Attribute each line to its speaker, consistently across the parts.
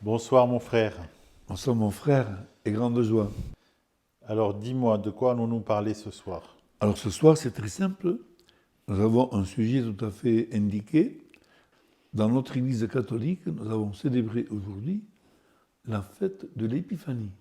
Speaker 1: Bonsoir mon frère.
Speaker 2: Bonsoir mon frère et grande joie.
Speaker 1: Alors dis-moi, de quoi allons-nous parler ce soir?
Speaker 2: Alors ce soir c'est très simple, nous avons un sujet tout à fait indiqué. Dans notre Église catholique, nous avons célébré aujourd'hui la fête de l'Épiphanie.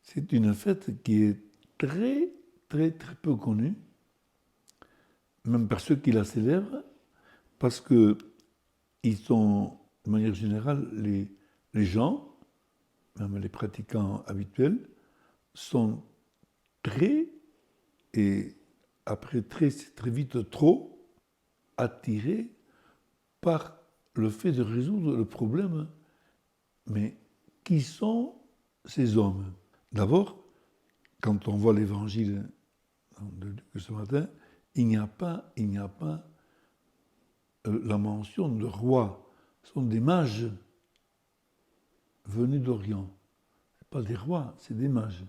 Speaker 2: C'est une fête qui est très peu connue, même par ceux qui la célèbrent, parce que ils sont, de manière générale, les gens, même les pratiquants habituels, sont très, et après très vite trop, attirés par le fait de résoudre le problème. Mais qui sont ces hommes? D'abord, quand on voit l'évangile de Luc ce matin, il n'y a pas la mention de rois. Ce sont des mages venus d'Orient. Ce pas des rois, c'est des mages.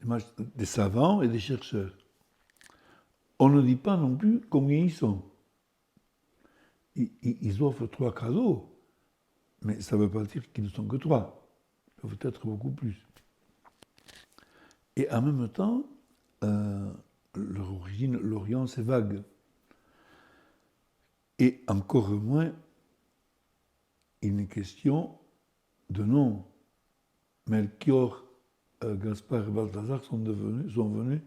Speaker 2: Des mages, des savants et des chercheurs. On ne dit pas non plus combien ils sont. Ils offrent 3 cadeaux, mais ça ne veut pas dire qu'ils ne sont que 3. Ils peuvent être beaucoup plus. Et en même temps, leur origine, l'Orient, c'est vague. Et encore moins, il n'est question de nom. Melchior, Gaspard et Balthazar sont venus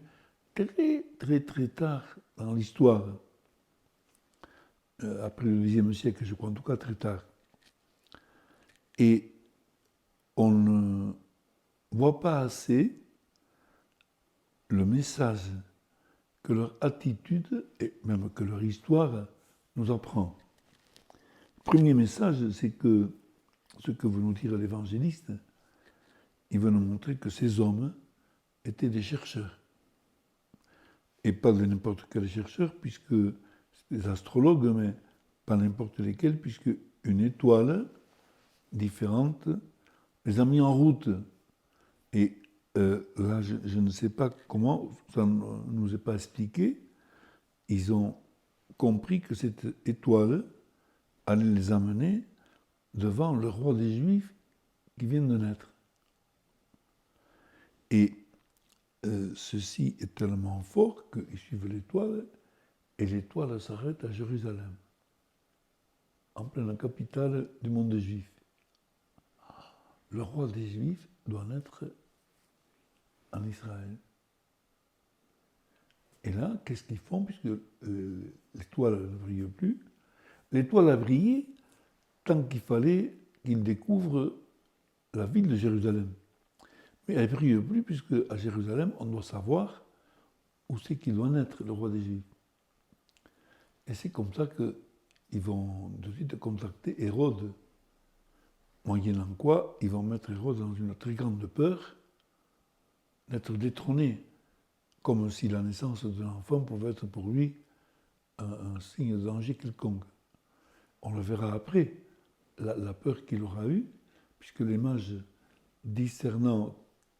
Speaker 2: très tard dans l'histoire. Après le Xe siècle, je crois, en tout cas très tard. Et on ne voit pas assez le message que leur attitude, et même que leur histoire, nous apprend. Le premier message, c'est que ce que veut nous dire l'évangéliste, il veut nous montrer que ces hommes étaient des chercheurs. Et pas de n'importe quel chercheur, puisque c'est des astrologues, mais pas n'importe lesquels, puisque une étoile différente les a mis en route. Et là, je ne sais pas comment, ça ne nous est pas expliqué, ils ont compris que cette étoile allait les amener devant le roi des Juifs qui vient de naître. Et ceci est tellement fort qu'ils suivent l'étoile, et l'étoile s'arrête à Jérusalem, en pleine capitale du monde juif. Le roi des Juifs doit naître en Israël. Et là, qu'est-ce qu'ils font, puisque l'étoile ne brille plus? L'étoile a brillé tant qu'il fallait qu'ils découvrent la ville de Jérusalem. Mais elle ne brille plus, puisque à Jérusalem, on doit savoir où c'est qu'il doit naître, le roi des Juifs. Et c'est comme ça qu'ils vont de suite contacter Hérode. Moyennant quoi, ils vont mettre Hérode dans une très grande peur d'être détrôné, comme si la naissance de l'enfant pouvait être pour lui un signe de danger quelconque. On le verra après, la peur qu'il aura eue, puisque les mages discernant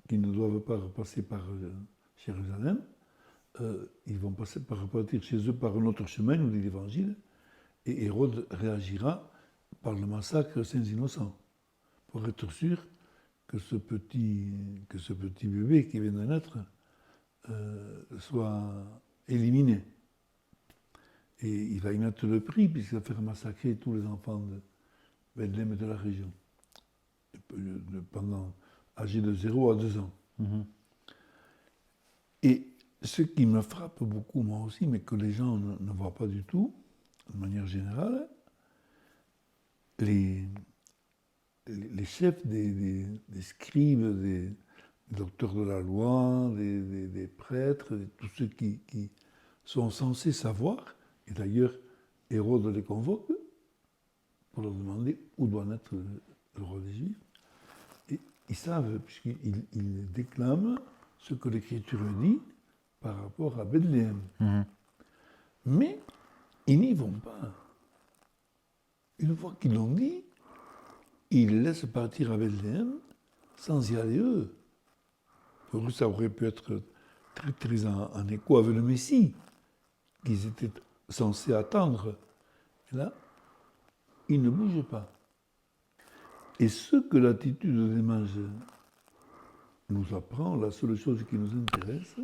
Speaker 2: qu'ils ne doivent pas repasser par Jérusalem, ils vont repartir chez eux par un autre chemin, nous dit l'Évangile, et Hérode réagira par le massacre sans innocents, pour être sûr que ce petit bébé qui vient de naître soit éliminé. Et il va y mettre le prix, puisqu'il va faire massacrer tous les enfants de Bethléem et de la région, pendant âgés de 0 à 2 ans.
Speaker 1: Mhm.
Speaker 2: Et ce qui me frappe beaucoup, moi aussi, mais que les gens ne voient pas du tout, de manière générale, les chefs des scribes, des docteurs de la loi, des prêtres, tous ceux qui sont censés savoir, et d'ailleurs Hérode les convoque pour leur demander où doit naître le roi des Juifs. Et ils savent, puisqu'ils déclament ce que l'Écriture dit par rapport à Bethléem.
Speaker 1: Mhm.
Speaker 2: Mais ils n'y vont pas. Une fois qu'ils l'ont dit, ils laissent partir à Bethléem sans y aller eux. Pour eux, ça aurait pu être très en écho avec le Messie qu'ils étaient censés attendre. Et là, ils ne bougent pas. Et ce que l'attitude des mages nous apprend, la seule chose qui nous intéresse,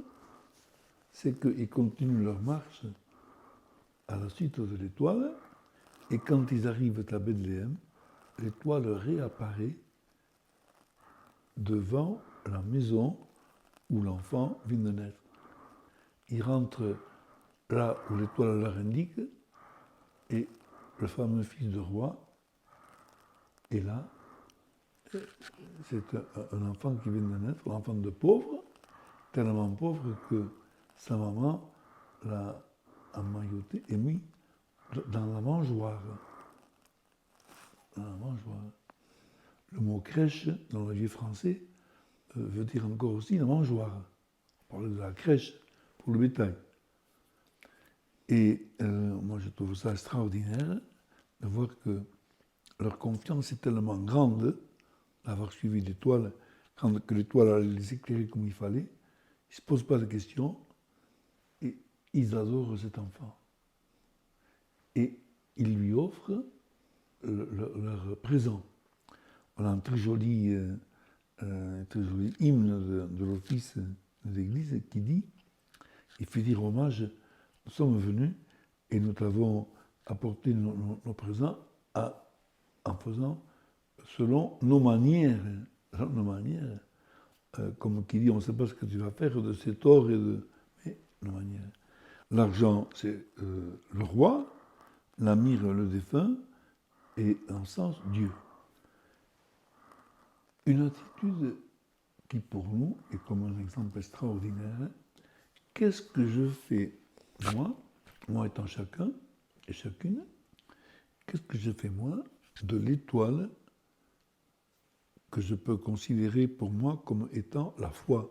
Speaker 2: c'est qu'ils continuent leur marche à la suite de l'étoile, et quand ils arrivent à Bethléem, l'étoile réapparaît devant la maison où l'enfant vient de naître. Ils rentrent là où l'étoile leur indique, et le fameux fils de roi est là. C'est un enfant qui vient de naître, un enfant de pauvre, tellement pauvre que sa maman l'a emmailloté et mis dans la mangeoire. Dans la mangeoire. Le mot crèche, dans le vieux français, veut dire encore aussi la mangeoire. On parle de la crèche pour le bétail. Et moi, je trouve ça extraordinaire de voir que leur confiance est tellement grande d'avoir suivi l'étoile, que l'étoile allait les éclairer comme il fallait. Ils ne se posent pas de questions et ils adorent cet enfant. Et ils lui offrent leur présent. On a un très joli hymne de l'office de l'Église qui dit, il fait dire hommage, nous sommes venus et nous t'avons apporté nos présents en faisant selon nos manières. Nos manières. Comme qui dit, on ne sait pas ce que tu vas faire de cet or et de... Mais nos manières. L'argent, c'est le roi, la myrrhe, le défunt, et l'encens, Dieu. Une attitude qui, pour nous, est comme un exemple extraordinaire. Qu'est-ce que je fais, moi étant chacun et chacune, qu'est-ce que je fais, moi, de l'étoile que je peux considérer pour moi comme étant la foi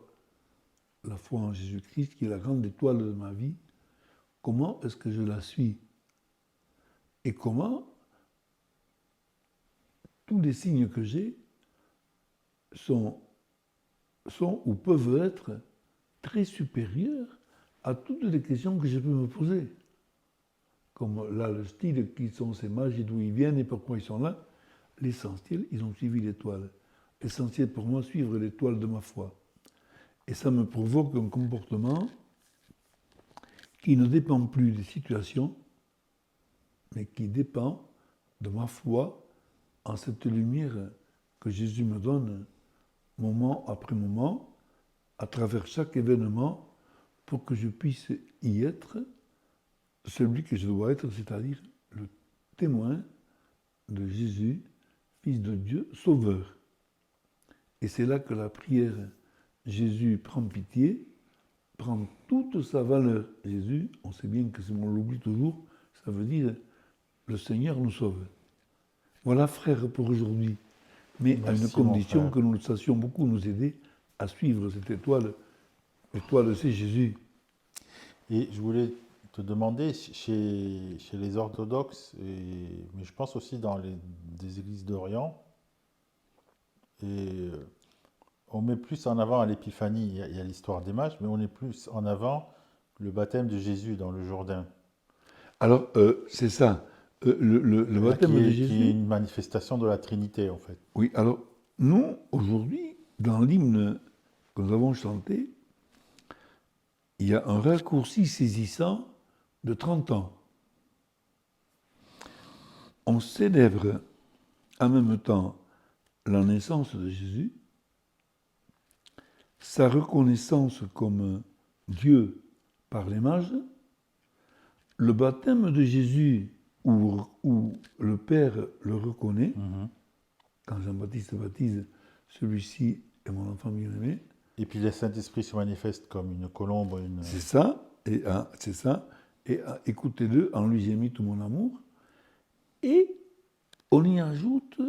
Speaker 2: en Jésus-Christ, qui est la grande étoile de ma vie. Comment est-ce que je la suis? Et comment tous les signes que j'ai sont ou peuvent être très supérieurs à toutes les questions que je peux me poser. Comme là, le style, qui sont ces mages et d'où ils viennent et pourquoi ils sont là. L'essentiel, ils ont suivi l'étoile. L'essentiel pour moi, suivre l'étoile de ma foi. Et ça me provoque un comportement qui ne dépend plus des situations, mais qui dépend de ma foi en cette lumière que Jésus me donne moment après moment, à travers chaque événement, pour que je puisse y être celui que je dois être, c'est-à-dire le témoin de Jésus, Fils de Dieu, Sauveur. Et c'est là que la prière Jésus prend pitié, prend toute sa valeur. Jésus, on sait bien que si on l'oublie toujours, ça veut dire le Seigneur nous sauve. Voilà, frère, pour aujourd'hui. Mais
Speaker 1: Merci,
Speaker 2: à une condition que nous sachions beaucoup nous aider à suivre cette étoile. L'étoile, c'est Jésus.
Speaker 1: Et je voulais te demander, chez les orthodoxes, mais je pense aussi dans des églises d'Orient, on met plus en avant à l'Épiphanie, il y a l'histoire des mages, mais on met plus en avant le baptême de Jésus dans le Jourdain.
Speaker 2: Alors, c'est ça. Le baptême de Jésus.
Speaker 1: Qui est une manifestation de la Trinité, en fait.
Speaker 2: Oui, alors, nous, aujourd'hui, dans l'hymne que nous avons chanté, il y a un raccourci saisissant de 30 ans. On célèbre en même temps la naissance de Jésus, sa reconnaissance comme Dieu par les mages, le baptême de Jésus où le Père le reconnaît, quand Jean-Baptiste baptise, celui-ci est mon enfant bien-aimé.
Speaker 1: Et puis le Saint-Esprit se manifeste comme une colombe.
Speaker 2: C'est ça, c'est ça. Et écoutez-le, en lui j'ai mis tout mon amour. Et on y ajoute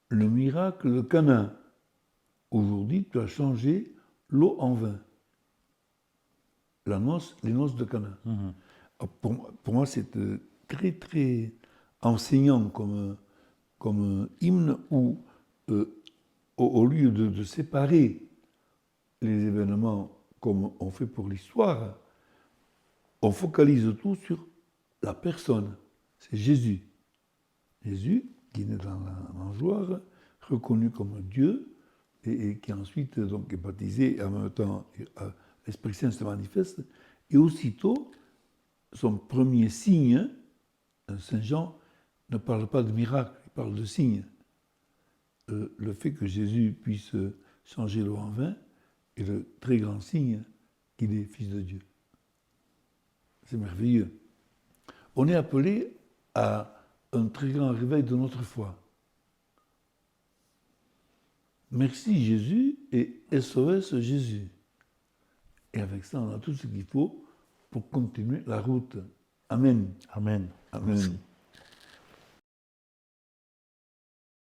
Speaker 2: le miracle de Cana. Aujourd'hui, tu as changé l'eau en vin. Les noces de Cana. Pour moi, c'est très, très enseignant comme hymne où, au lieu de séparer les événements comme on fait pour l'histoire, on focalise tout sur la personne. C'est Jésus. Jésus, qui naît dans la mangeoire, reconnu comme Dieu et qui ensuite donc, est baptisé et en même temps l'Esprit Saint se manifeste. Et aussitôt, son premier signe, Saint Jean ne parle pas de miracle, il parle de signe. Le fait que Jésus puisse changer l'eau en vin est le très grand signe qu'il est fils de Dieu. C'est merveilleux. On est appelé à un très grand réveil de notre foi. Merci Jésus et SOS Jésus. Et avec ça, on a tout ce qu'il faut pour continuer la route. Amen.
Speaker 1: Amen.
Speaker 2: Amen.